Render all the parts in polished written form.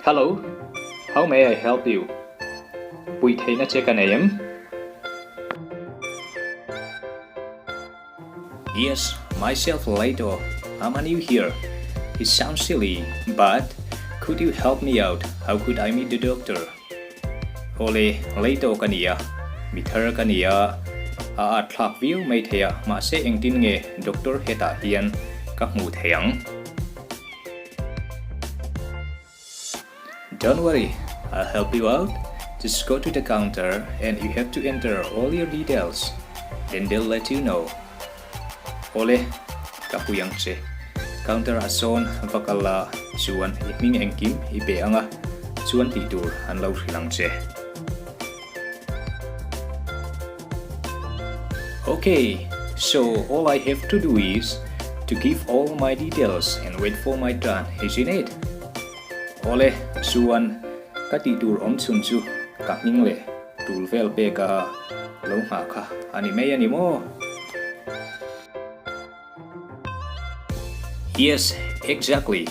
Hello, how may I help you? Vui thấy nó check anh em? Yes, myself later. I'm new here. It sounds silly, but could you help me out? How could I meet the doctor? Ole later kania, mither kania. Thak view may thea ma se eng tin nge doctor heta hian các mu theyang. Don't worry, I'll help you out. Just go to the counter and you have to enter all your details. Then they'll let you know. Ole kapuyang che counter ason vakala chuan hming engkim ibe anga chuan ti tur an lo hrilang che. Okay, so all I have to do is to give all my details and wait for my turn, isn't it? Ole chuan ka ti tur om chun chu ka ning le tul vel pe ka lo ha kha ani mai ani mo. Yes, exactly.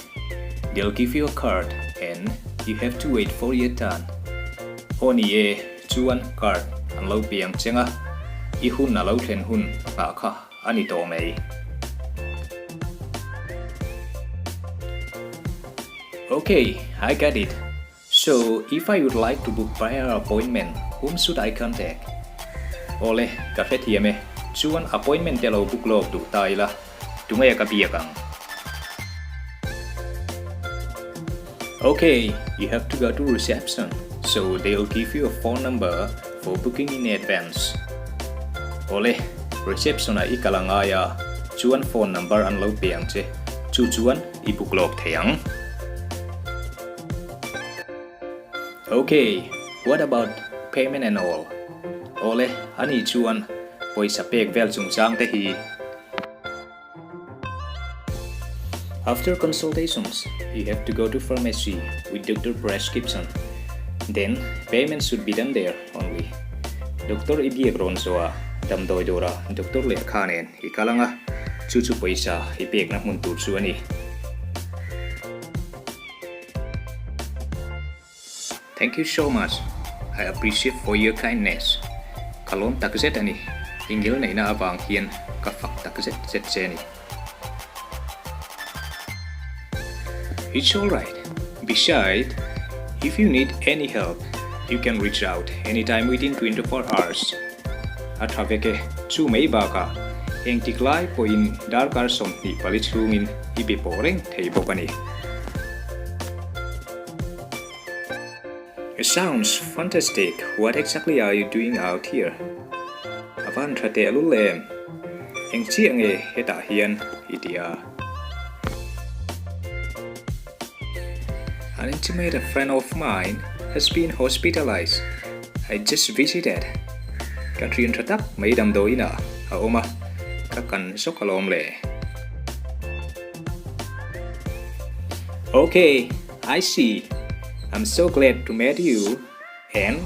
They'll give you a card and you have to wait for your turn. Oni e chuan card an lo piang chenga I hun na lo thlen hun nga kha ani to mai. Okay, I got it. So if I would like to book prior appointment, whom should I contact? Ole ka phe thiame chuan appointment te lo book log du tai la tungai ka bia kang. Okay, you have to go to reception, so they'll give you a phone number for booking in advance. Ole, reception ai kalangaya, chuan phone number an lo piang che, chuan I book log theyang. Okay, what about payment and all? Ole, ani chuan poisa pek vel chung chang te hi. After consultations, you have to go to pharmacy with doctor prescription. Then, payment should be done there only. Doctor ibiek ron soa, dam doi dora, doctor le khanen, ikalanga, chuchu paisa, ipek na mun tur suani. Thank you so much. I appreciate for your kindness. Kalon takzet ani, ingil na ina abang hian, kafak takzet zet zeni. It's alright. Besides, if you need any help, you can reach out anytime within 24 hours. Athaveke chu mei baka eng tiklai po in darkar som ni palit rungin ibe poreng thei bokani. It sounds fantastic. What exactly are you doing out here? Avan thate alulem eng chiang e heta hian itia. An intimate friend of mine has been hospitalized. I just visited. Katrin tratak may damdoi na aoma kakan sokalom le. Okay, I see. I'm so glad to meet you, and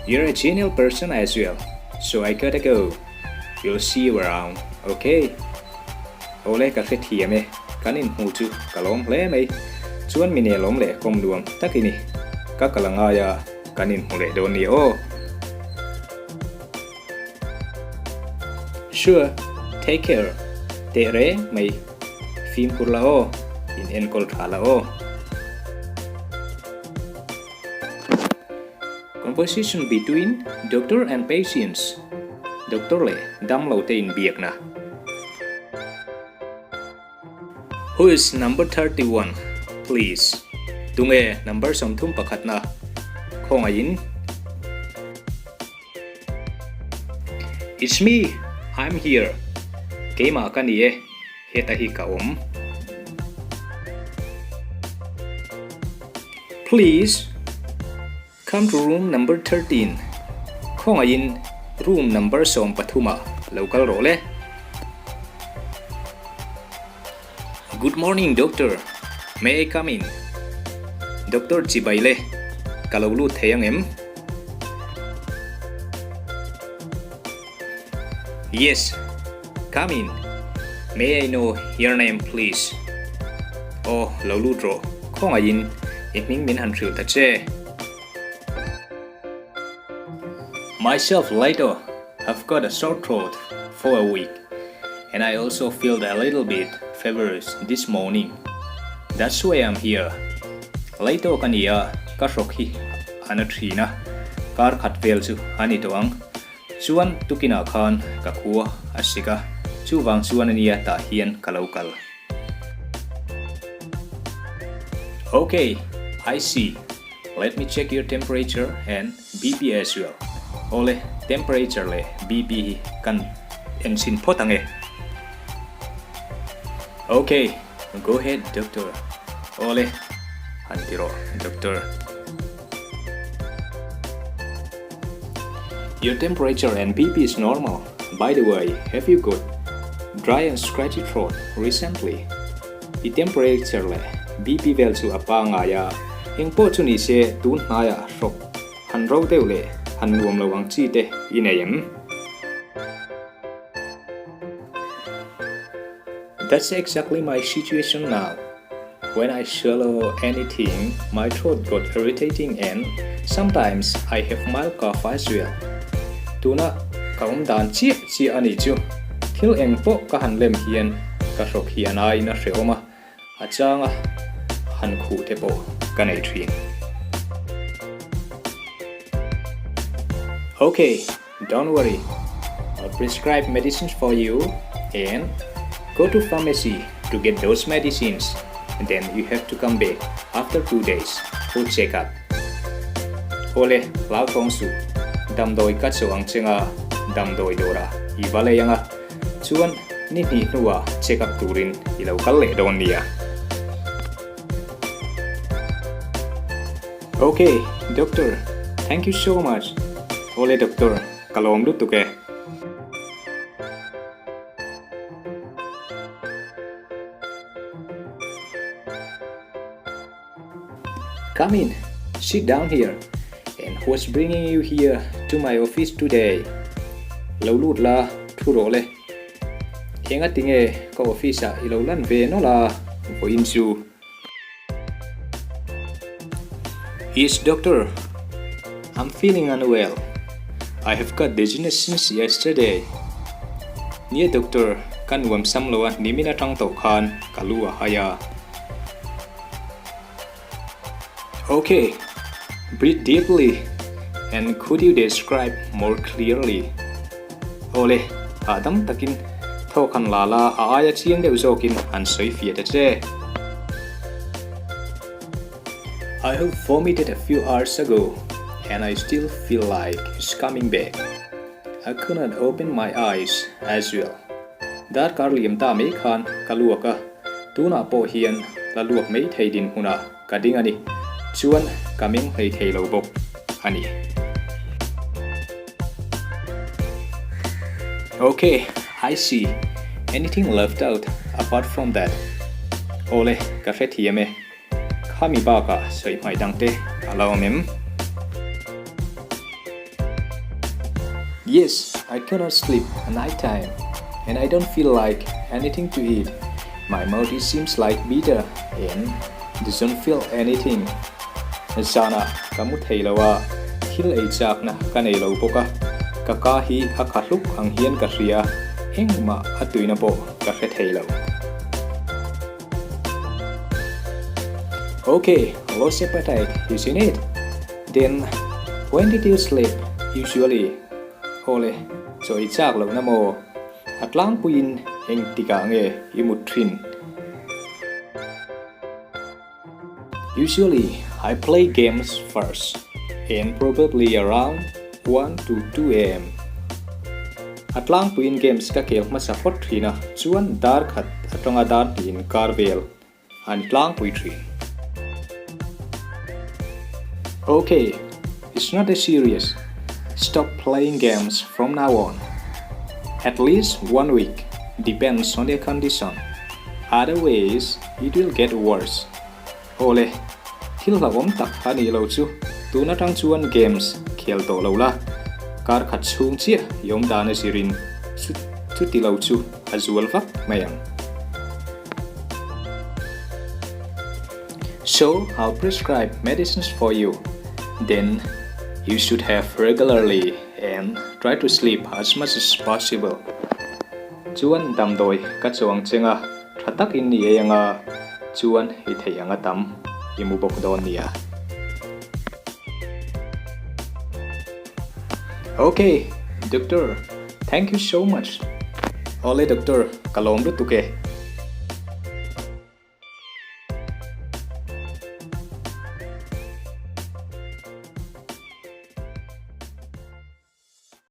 you're a genial person as well. So I gotta go. We'll see you around, okay? Ole ka khet hiame kanin huchu kalom le mai. Chuan mine lom le kom duam takini ka kalangaya kanin hule don ni o. Sure, take care. Te re mai phim kurla o in enkol thala o. Conversation between doctor and patients. Doctor le dam lo te in biak na. Who is number 31? Please. Tunge number som thum pakhat na. Khongayin. It's me. I'm here. Keima kaniye. Heta hi ka om. Please. Come to room number 13. Khongayin room number som pathuma. Local role. Good morning, doctor. May I come in? Doctor Chibaile, kalawlu theyang em? Yes, come in. May I know your name, please? Oh, lawlu dro. Khongayin hming min han thriu ta che. Myself later have got a sore throat for a week, and I also feel a little bit feverish this morning. That's why I'm here. Later kania ka rokhi anatrina kar khatvel chu ani toang chuan tukina khan ka khuwa asika chu wang chuan ania ta hian kalokal. Okay, I see. Let me check your temperature and BP as well. Ole temperature le BP kan engsin potange. Okay, go ahead, doctor. Ole hantiro, doctor. Your temperature and BP is normal. By the way, have you got dry and scratchy throat recently? The temperature le BP vel chu apanga ya eng po chu ni se tun haya rok han ro deu le han nuam lawang chi te inayam. That's exactly my situation now. When I swallow anything, my throat got irritating and sometimes I have mild cough as well. Tuna kaum dan chi ani chu thil eng po ka han lem hian ka rok hian ai na reoma achanga han khu te po kanai thin. Okay, don't worry. I'll prescribe medicines for you and go to pharmacy to get those medicines. And then you have to come back after 2 days for checkup. Ole lao tong su dam doi ka chuang chenga dam doi dora I vale yanga chuan ni nuwa checkup turin ilo kal le don nia. Okay, doctor. Thank you so much. Ole doctor, kalom lu tuke. Come in, sit down here. And who's bringing you here to my office today? Lâu lút la thu rổ le. Henga tinge ko office a ilo lan ve no la vo insu. Yes, doctor. I'm feeling unwell. I have got dizziness since yesterday. Nia doctor kan wam sam lo ni mina tang to khan kalua haya. Okay, breathe deeply and could you describe more clearly? Ole, adam takin thokan lala aaya chiang de uzokin an soi fiat che. I have vomited a few hours ago and I still feel like it's coming back. I could not open my eyes as well. Dar karliam ta me khan kaluaka tuna po hian la luak me theidin huna kading ani chuan kaming hei thei lo bok ani. Okay, I see. Anything left out apart from that? Ole ka fe thiame khami ba ka soi mai dangte alo mem. Yes, I cannot sleep at night time and I don't feel like anything to eat. My mouth seems like bitter and doesn't feel anything. Sana kamu thei lawa thil ei chak na kanei lo poka kaka hi akhatluk ang hian ka ria engma atuina po ka fe thei lo. Okay, low appetite, isn't it? Then when did you sleep usually? Ole so I chak lo na mo atlang puin eng tika nge imutrin. Usually I play games first and probably around 1 to 2 a.m. Atlang puin games ka kel ma support thina chuan dar khat atonga dar tin karvel an tlang pui thri. Okay, it's not as serious. Stop playing games from now on. At least 1 week, depends on your condition. Otherwise, it will get worse. Ole, thil lawom tak hani lo chu, tu na tang chuan games khel to lo la. Kar khat chung chia yom dana sirin, chu ti lo chu azual vak mayam. So I'll prescribe medicines for you. Then you should have regularly and try to sleep as much as possible. Chuan damdoi ka chuang chenga thatak in ni anga chuan hi thei anga tam imu bok don nia. Okay, doctor. Thank you so much. Ole doctor, kalom du tuke.